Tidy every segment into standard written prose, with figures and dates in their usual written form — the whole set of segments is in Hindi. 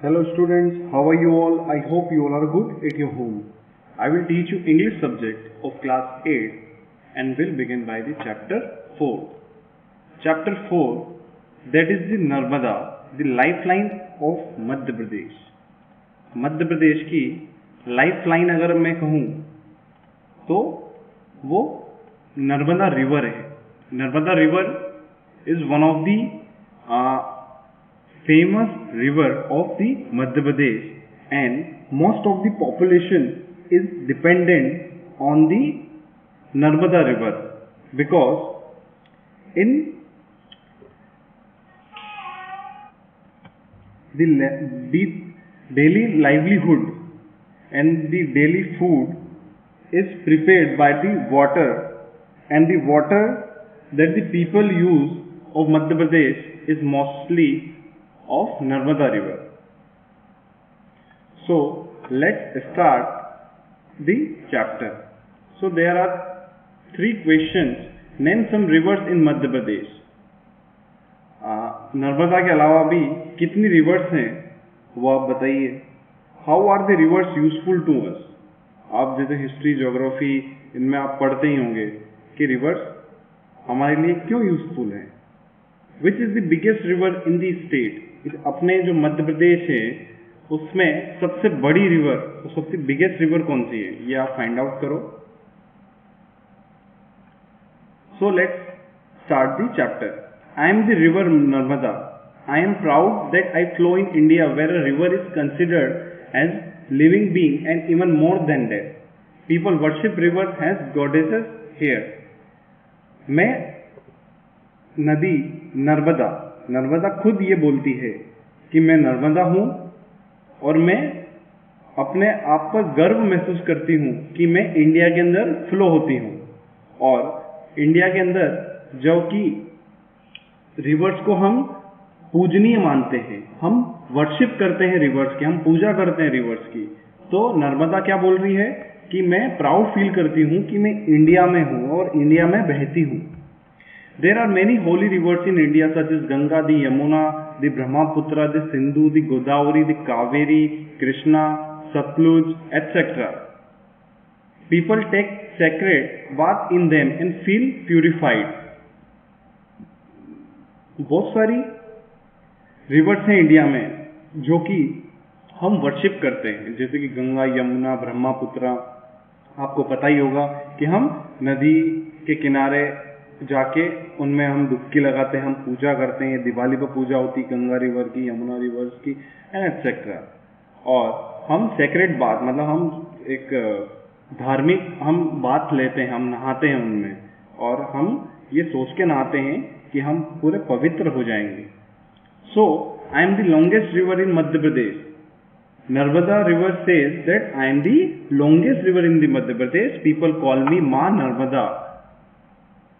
Hello students, how are you all? I hope you all are good at your home. I will teach you English subject of class 8 and will begin by the chapter 4. Chapter 4, that is the Narmada, the lifeline of Madhya Pradesh. Madhya Pradesh की लाइफलाइन अगर मैं कहूँ तो वो नर्मदा रिवर है. Narmada river is one of the famous river of the Madhya Pradesh, and most of the population is dependent on the Narmada river, because in the daily livelihood and the daily food is prepared by the water, and the water that the people use of Madhya Pradesh is mostly of Narmada river. So let's start the chapter. So there are 3 questions. Name some rivers in Madhya Pradesh. Narmada के अलावा भी कितनी रिवर्स हैं वो आप बताइए. How are the rivers useful to us. आप जैसे हिस्ट्री, ज्योग्राफी इनमें आप पढ़ते ही होंगे कि रिवर्स हमारे लिए क्यों यूजफुल हैं. Which is the biggest river in the state. अपने जो मध्य प्रदेश है उसमें सबसे बड़ी रिवर, सबसे बिगेस्ट रिवर कौन सी है, ये आप फाइंड आउट करो. So let's start the chapter. I am the river Narmada. I am proud that I flow in India where a river is considered as living being and even more than that. People worship rivers as goddesses here. मैं नदी नर्मदा, नर्मदा खुद ये बोलती है कि मैं नर्मदा हूं और मैं अपने आप पर गर्व महसूस करती हूं कि मैं इंडिया के अंदर फ्लो होती हूं. और इंडिया के अंदर जो कि रिवर्स को हम पूजनीय मानते हैं, हम वर्शिप करते हैं रिवर्स की, हम पूजा करते हैं रिवर्स की. तो नर्मदा क्या बोल रही है कि मैं प्राउड फील करती हूं कि मैं इंडिया में हूं और इंडिया में बहती हूं. There are many holy rivers in India such as Ganga, the Yamuna, the Brahmaputra, the Sindhu, the Godavari, the Kaveri, Krishna, Satluj, etc. People take sacred bath in them and feel purified. बहुत सारी रिवर्स हैं इंडिया में जो कि हम वर्शिप करते हैं, जैसे कि गंगा, यमुना, ब्रह्मपुत्र. आपको पता ही होगा कि हम नदी के किनारे जाके उनमें हम डुबकी लगाते हैं, हम पूजा करते हैं. दिवाली पर पूजा होती है गंगा रिवर की, यमुना रिवर्स की एंड एक्सेट्रा. और हम सेक्रेट बाथ, मतलब हम एक धार्मिक हम बात लेते हैं, हम नहाते हैं उनमें, और हम ये सोच के नहाते हैं कि हम पूरे पवित्र हो जाएंगे. So I am the longest river in Madhya Pradesh. Narmada river says that I am the longest river in the Madhya Pradesh. People call me Maa Narmada.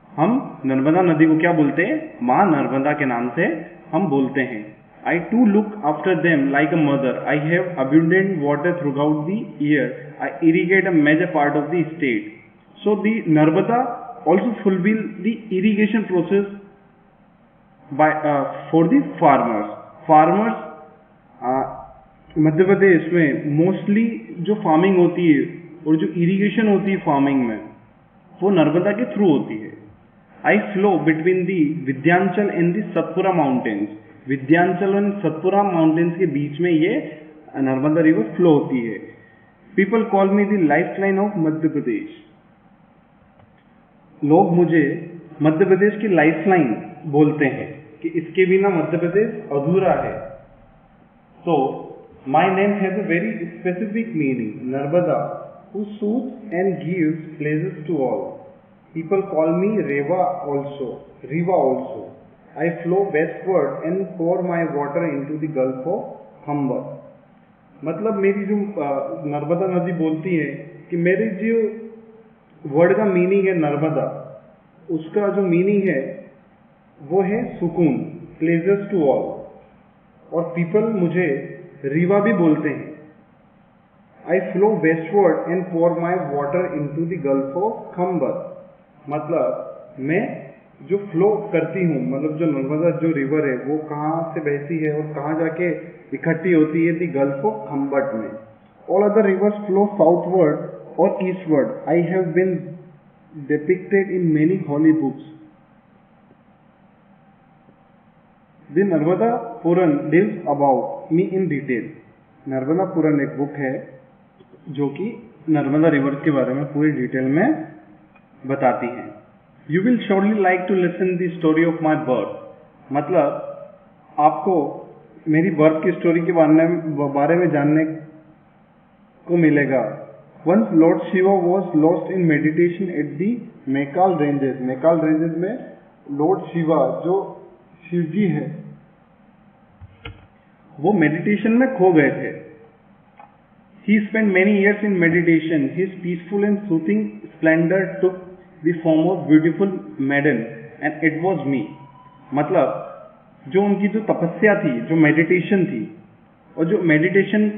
हम नर्मदा नदी को क्या बोलते हैं, माँ नर्मदा के नाम से हम बोलते हैं. I to look after them like a mother. I have abundant water throughout the year. I irrigate a major part of the state. So the Narmada also fulfil the irrigation process by for the farmers. Farmers Madhya Pradesh में मोस्टली जो फार्मिंग होती है और जो इरिगेशन होती है फार्मिंग में, वो नर्मदा के थ्रू होती है. I flow between the Vindhyachal and the Satpura mountains. Vindhyachal और सतपुरा माउंटेन्स के बीच में ये नर्मदा रिवर फ्लो होती है. People call me the lifeline of Madhya Pradesh. लोग मुझे मध्य प्रदेश की लाइफलाइन बोलते हैं कि इसके बिना मध्य प्रदेश अधूरा है. So my name has a very specific meaning. Narmada, who soothes and gives pleasures to all. People call me Riva also. I flow westward and pour my water into the Gulf of Humber. मतलब मेरी जो नर्मदा नदी बोलती है कि मेरी जो वर्ड का मीनिंग है नर्मदा, उसका जो मीनिंग है वो है सुकून, प्लेजर्स टू ऑल. और पीपल मुझे रीवा भी बोलते हैं. I flow westward and pour my water into the Gulf of Khambhat. मतलब मैं जो फ्लो करती हूँ, मतलब जो नर्मदा जो रिवर है वो कहाँ से बहती है और कहाँ जाके इकट्ठी होती है, दी गल्फ ऑफ खम्बट में. All other rivers flow southward और eastward. I have been depicted in many holy books. The Narmada Puran deals about me in detail. Narmada Puran एक बुक है जो कि नर्मदा रिवर के बारे में पूरी डिटेल में बताती है. You will surely like to listen the story of my birth. मतलब आपको मेरी बर्थ की स्टोरी के बारे में जानने को मिलेगा. Once lord Shiva was lost in meditation at the Maikal ranges. Maikal ranges में लॉर्ड शिवा जो शिव जी है वो मेडिटेशन में खो गए थे. He spent many years in meditation. His peaceful and soothing splendor took the form of beautiful maiden, and it was me. मतलब जो उनकी जो तपस्या थी, जो मेडिटेशन थी, और जो मेडिटेशन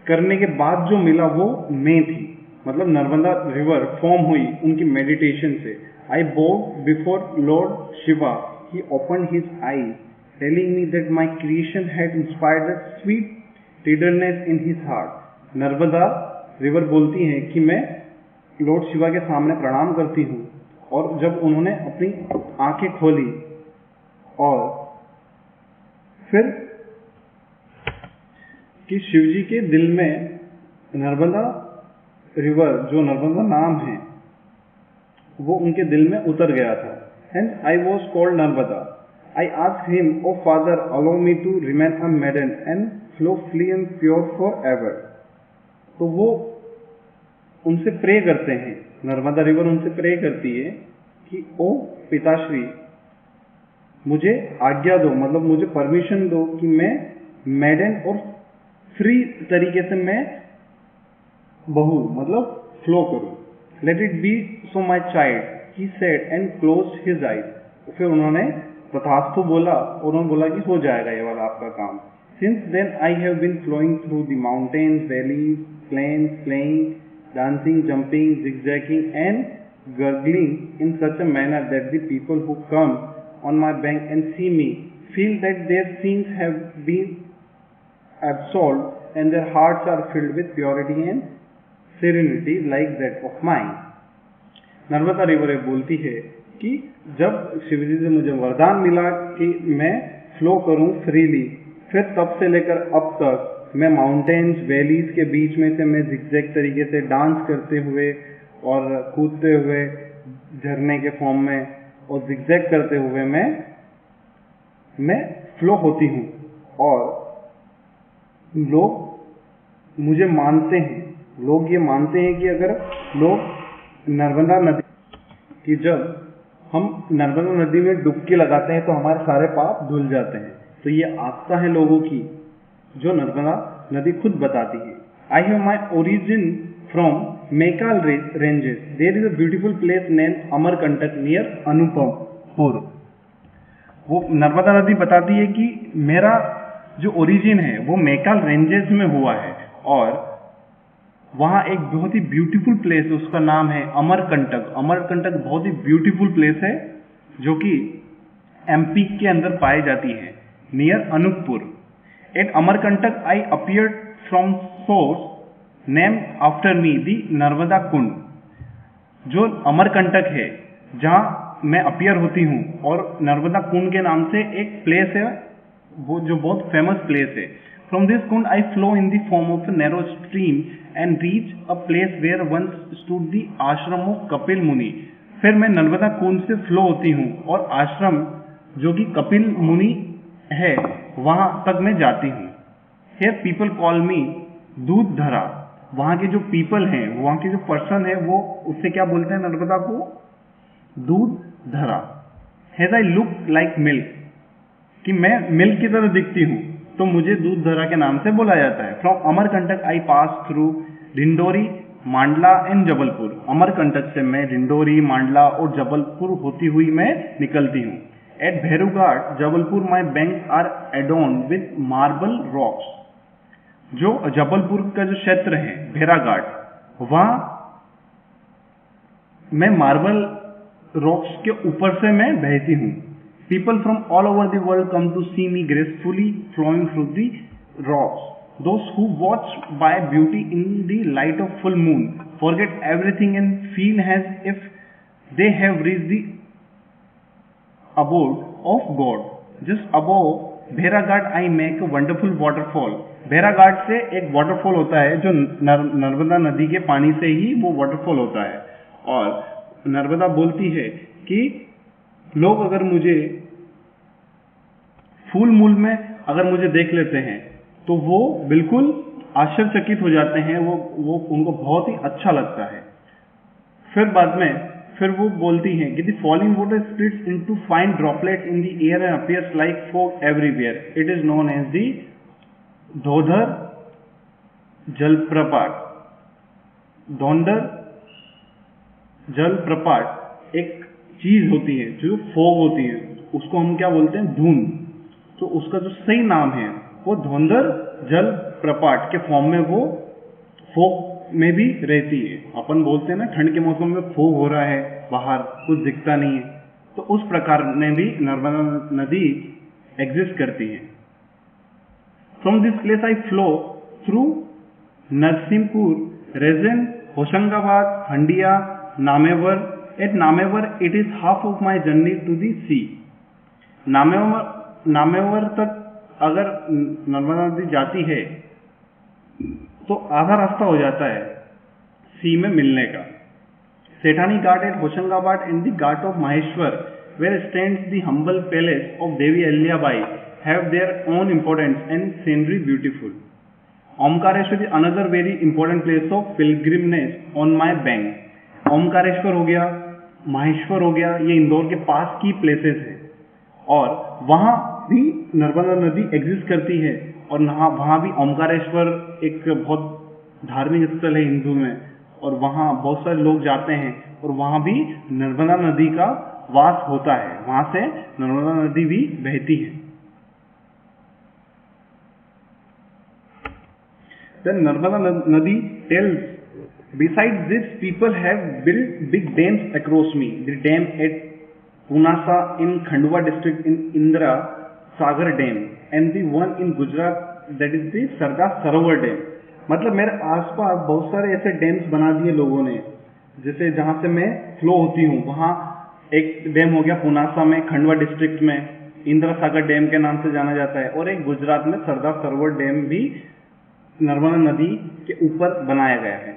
करने के बाद जो मिला वो मैं थी. मतलब नर्मदा रिवर फॉर्म हुई उनकी मेडिटेशन से. I bowed before Lord Shiva. He opened his eyes, telling me that my creation had inspired a sweet tenderness in his heart. Narmada river बोलती है कि मैं लॉर्ड शिवा के सामने प्रणाम करती हूँ, और जब उन्होंने अपनी आंखें खोली और फिर कि शिव जी के दिल में नर्मदा रिवर जो नर्मदा नाम है वो उनके दिल में उतर गया था. Hence I was called Narmada. I asked him, "O Father, allow me to remain a maiden and flow free and pure forever." तो वो उनसे प्रे करते हैं, नर्मदा रिवर उनसे प्रे करती है कि ओ पिताश्री मुझे आज्ञा दो, मतलब मुझे परमिशन दो कि मैं मेडन और फ्री तरीके से मैं बहू मतलब फ्लो करूं. Let it be so my child, he said and closed his eyes. फिर उन्होंने तथास्तु बोला और उन्होंने बोला कि हो जाएगा ये वाला आपका काम. Since then I have been flowing through the mountains, valleys, plains, playing, dancing, jumping, zigzagging and gurgling in such a manner that the people who come on my bank and see me feel that their sins have been absolved and their hearts are filled with purity and serenity like that of mine. Narmada river बोलती है कि जब शिवजी से मुझे वरदान मिला कि मैं फ्लो करूं फ्रीली, फिर तब से लेकर अब तक मैं माउंटेन्स वैलीज के बीच में से मैं जिगजैग तरीके से डांस करते हुए और कूदते हुए झरने के फॉर्म में और जिगजैग करते हुए मैं फ्लो होती हूँ. और लोग मुझे मानते हैं, लोग ये मानते हैं कि अगर लोग नर्मदा नदी कि जब हम नर्मदा नदी में डुबकी लगाते हैं तो हमारे सारे पाप धुल जाते हैं. तो ये आस्था है लोगों की जो नर्मदा नदी खुद बताती है. I have my origin from Maikal ranges. There is a beautiful place named Amarkantak near Anuppur. वो नर्मदा नदी बताती है कि मेरा जो ओरिजिन है वो मैकाल रेंजेस में हुआ है और वहाँ एक बहुत ही ब्यूटीफुल प्लेस है, उसका नाम है अमरकंटक. अमरकंटक बहुत ही ब्यूटीफुल प्लेस है जो कि एमपी के अंदर पाई जाती है near Anuppur. At Amarkantak I appeared from source name after me the Narmada Kund. जो अमरकंटक है जहाँ मैं अपीयर होती हूँ और नर्मदा कुंड के नाम से एक प्लेस है वो जो बहुत फेमस प्लेस है. From this kund I flow in the form of a narrow stream and reach a place where once stood the ashram of Kapil Muni. फिर मैं नर्मदा कुंड से फ्लो होती हूँ और आश्रम जो कि कपिल मुनि है वहां तक मैं जाती हूँ. हियर पीपल कॉल मी दूध धरा. वहां के जो पीपल हैं, वहां के जो पर्सन है वो उससे क्या बोलते हैं नर्मदा को? दूध धरा. Has I look like milk, कि मैं मिल्क की तरह दिखती हूँ तो मुझे दूध धरा के नाम से बोला जाता है. From Amarkantak I pass through Dindori, मांडला एंड जबलपुर. अमरकंटक से मैं डिंडोरी, मांडला और जबलपुर होती हुई मैं निकलती हूँ. एट भैरूघाट Jabalpur my banks are adorned with marble rocks. जो जबलपुर का जो क्षेत्र है भेराघाट, वहां मैं मार्बल रॉक्स के ऊपर से मैं बहती हूँ. People from all over the world come to see me gracefully flowing through the rocks. Those who watch by beauty in the light of full moon forget everything and feel as if they have reached the abode of God. Just above Bhairaghat I make a wonderful waterfall. Bhairaghat से एक waterfall होता है जो नर्मदा नदी के पानी से ही वो waterfall होता है. और नर्मदा बोलती है कि लोग अगर मुझे फुल मून में अगर मुझे देख लेते हैं तो वो बिल्कुल आश्चर्यचकित हो जाते हैं. वो उनको बहुत ही अच्छा लगता है. फिर वो बोलती हैं कि the falling water splits into fine droplets in the air and appears like fog everywhere. It is known as the Dhuandhar jalprapat. Dhuandhar जलप्रपात एक चीज होती है जो फॉग होती है, उसको हम क्या बोलते हैं, धुंध. तो उसका जो सही नाम है वो धोधर जल प्रपात के फॉर्म में वो फॉग में भी रहती है. अपन बोलते हैं ना ठंड के मौसम में फॉग हो रहा है, बाहर कुछ दिखता नहीं है, तो उस प्रकार में भी नर्मदा नदी एग्जिस्ट करती है. From this place I flow through Narsinghpur, Raisen, Hoshangabad, Handia, Nemawar. At Namevar, it is half of my journey to the sea. नामेवर तक अगर नर्मदा नदी जाती है तो आधा रास्ता हो जाता है सी में मिलने का. Sethani Ghat at Hoshangabad and the ghat of Maheshwar where stands the humble palace of Devi Ahilyabai have their own importance and scenery beautiful. Omkareshwar is another very important place of pilgrimage on my bank. Omkareshwar हो गया, माहेश्वर हो गया, ये इंदौर के पास की प्लेसेस है और वहां भी नर्मदा नदी एग्जिस्ट करती है. और वहां भी ओमकारेश्वर एक बहुत धार्मिक स्थल है हिंदू में, और वहां बहुत सारे लोग जाते हैं और वहां भी नर्मदा नदी का वास होता है. वहां से नर्मदा नदी भी बहती है. Then Narmada Nadi tells, besides this, people have built big dams across me. The dam at Punasa in Khandwa district in Indira Sagar Dam, and the one in Gujarat, that is the Sardar Sarovar Dam. मतलब मेरे आसपास बहुत सारे ऐसे डैम्स बना दिए लोगों ने, जैसे जहां से मैं फ्लो होती हूँ वहां एक डैम हो गया पुनासा में, खंडवा डिस्ट्रिक्ट में इंदिरा सागर डैम के नाम से जाना जाता है, और एक गुजरात में सरदार सरोवर डैम भी नर्मदा नदी के ऊपर बनाया गया है.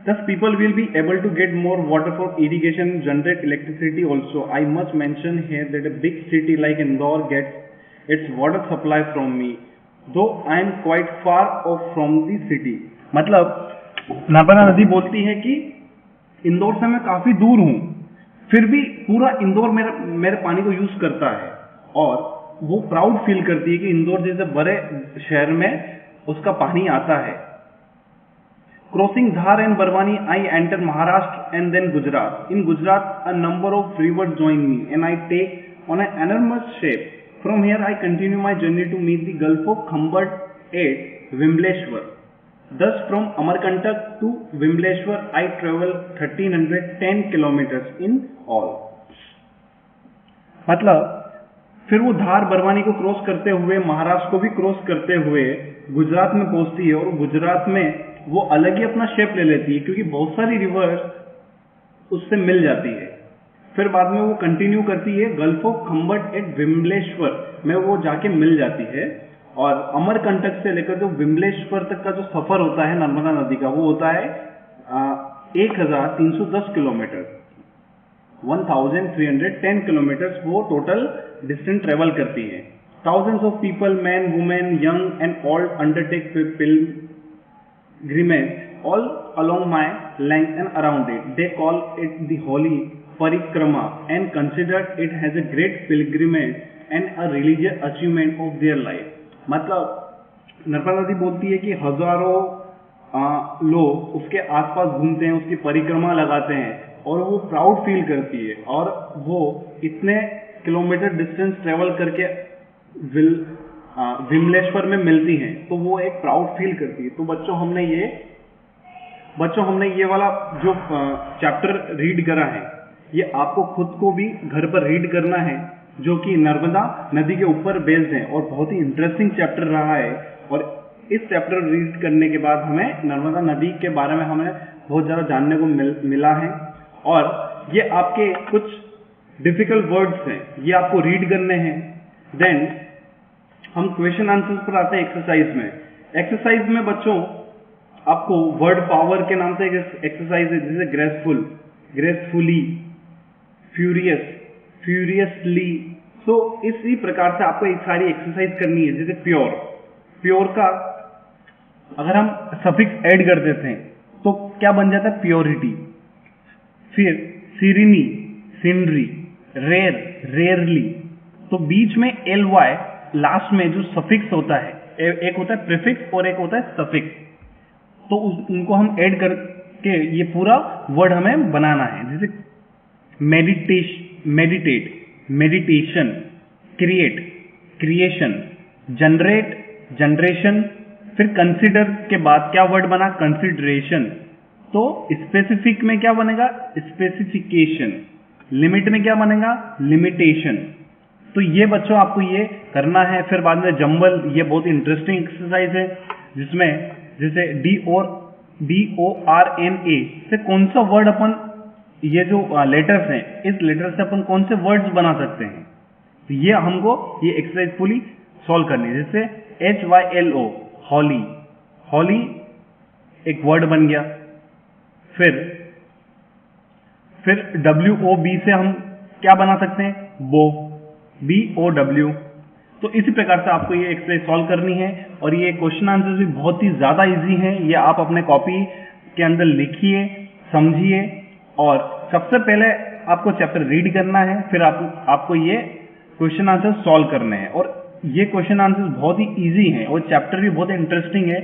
Thus people will be able to get more water for irrigation and generate electricity also. I must mention here that a big city like Indore gets its water supply from me, though I am quite far off from the city. मतलब नर्मदा नदी बोलती है कि इंदौर से मैं काफी दूर हूँ, फिर भी पूरा इंदौर मेरे पानी को यूज करता है, और वो प्राउड फील करती है कि इंदौर जैसे बड़े शहर में उसका पानी आता है. Crossing Dhar and Barwani, I enter Maharashtra and then Gujarat. In Gujarat, a number of rivers join me and I take on an enormous shape. From here, I continue my journey to meet the Gulf of Khambhat at Vimleshwar. Thus, from Amarkantak to Vimleshwar, I travel 1310 kilometers in all. मतलब फिर वो धार बरवानी को क्रॉस करते हुए महाराष्ट्र को भी क्रॉस करते हुए गुजरात में पहुंचती है, और गुजरात में वो अलग ही अपना शेप ले लेती है क्योंकि बहुत सारी रिवर्स उससे मिल जाती है. फिर बाद में वो कंटिन्यू करती है गल्फ ऑफ खंबट एट विमलेश्वर में वो जाके मिल जाती है, और अमरकंटक से लेकर जो विमलेश्वर तक का जो सफर होता है नर्मदा नदी का, वो होता है 1310 किलोमीटर, 1310 किलोमीटर वो टोटल डिस्टेंस ट्रेवल करती है. Thousands of people, men, women, young and old, undertake pilgrimage all along my length and around it. They call it the Holy Parikrama and consider it as a great pilgrimage and a religious achievement of their life. मतलब नर्मदा नदी बोलती है कि हजारों लोग उसके आसपास घूमते हैं, उसकी परिक्रमा लगाते हैं, और वो प्राउड फील करती है, और वो इतने किलोमीटर डिस्टेंस ट्रेवल करके विमलेश्वर में मिलती हैं, तो वो एक प्राउड फील करती है. तो बच्चों हमने ये वाला जो चैप्टर रीड करा है, ये आपको खुद को भी घर पर रीड करना है, जो कि नर्मदा नदी के ऊपर बेस्ड है और बहुत ही इंटरेस्टिंग चैप्टर रहा है। और इस चैप्टर रीड करने के बाद हमें नर्मदा नदी के बारे में हमें बहुत ज़्यादा जानने को मिला है। और ये आपके कुछ डिफिकल्ट वर्ड्स हैं, ये आपको रीड करने हैं। देन हम क्वेश्चन आंसर्स पर आते हैं एक्सरसाइज में। एक्सरसाइज में बच्चों आपको वर्ड पावर के नाम से एक एक्सरसाइज है, जैसे ग्रेसफुल, ग्रेसफुली, फ्यूरियस, फ्यूरियसली। तो इसी प्रकार से आपको एक सारी एक्सरसाइज करनी है। जैसे प्योर, प्योर का अगर हम सफिक्स ऐड कर देते हैं तो क्या बन जाता है? प्योरिटी। फिर सीरिनी, सीनरी, रेयर, रेयरली। तो बीच में एल वाई लास्ट में जो सफिक्स होता है, एक होता है प्रीफिक्स और एक होता है सफिक्स, तो उनको हम ऐड करके ये पूरा वर्ड हमें बनाना है। जैसे meditate, meditation, create, creation, generate, generation. फिर कंसिडर के बाद क्या वर्ड बना? कंसिडरेशन। तो स्पेसिफिक में क्या बनेगा? स्पेसिफिकेशन। लिमिट में क्या बनेगा? लिमिटेशन। तो ये बच्चों आपको ये करना है। फिर बाद में जंबल, ये बहुत इंटरेस्टिंग एक्सरसाइज है, जिसमें जैसे DORNA से कौन सा वर्ड अपन, ये जो लेटर्स हैं, इस लेटर से अपन कौन से वर्ड्स बना सकते हैं। तो ये हमको ये एक्सरसाइज पूरी सॉल्व करनी है। जैसे HYLO, हॉली, हॉली एक वर्ड बन गया। फिर WOB से हम क्या बना सकते हैं? बो, BOW। तो इसी प्रकार से आपको ये एक्सरसाइज सॉल्व करनी है। और ये क्वेश्चन आंसर भी बहुत ही ज्यादा इजी हैं। ये आप अपने कॉपी के अंदर लिखिए, समझिए। और सबसे पहले आपको चैप्टर रीड करना है, फिर आपको ये क्वेश्चन आंसर सॉल्व करने हैं। और ये क्वेश्चन आंसर बहुत ही इजी हैं और चैप्टर भी बहुत इंटरेस्टिंग है।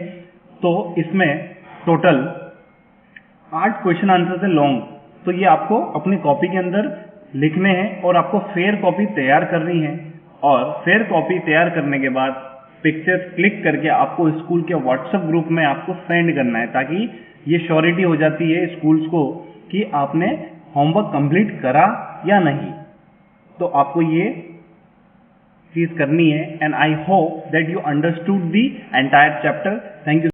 तो इसमें टोटल 8 क्वेश्चन आंसर है लॉन्ग। तो ये आपको अपनी कॉपी के अंदर लिखने हैं और आपको फेयर कॉपी तैयार करनी है। और फेयर कॉपी तैयार करने के बाद पिक्चर्स क्लिक करके आपको स्कूल के व्हाट्सएप ग्रुप में आपको सेंड करना है, ताकि ये श्योरिटी हो जाती है स्कूल्स को कि आपने होमवर्क कंप्लीट करा या नहीं। तो आपको ये चीज करनी है। And I hope that you understood the entire chapter. Thank you.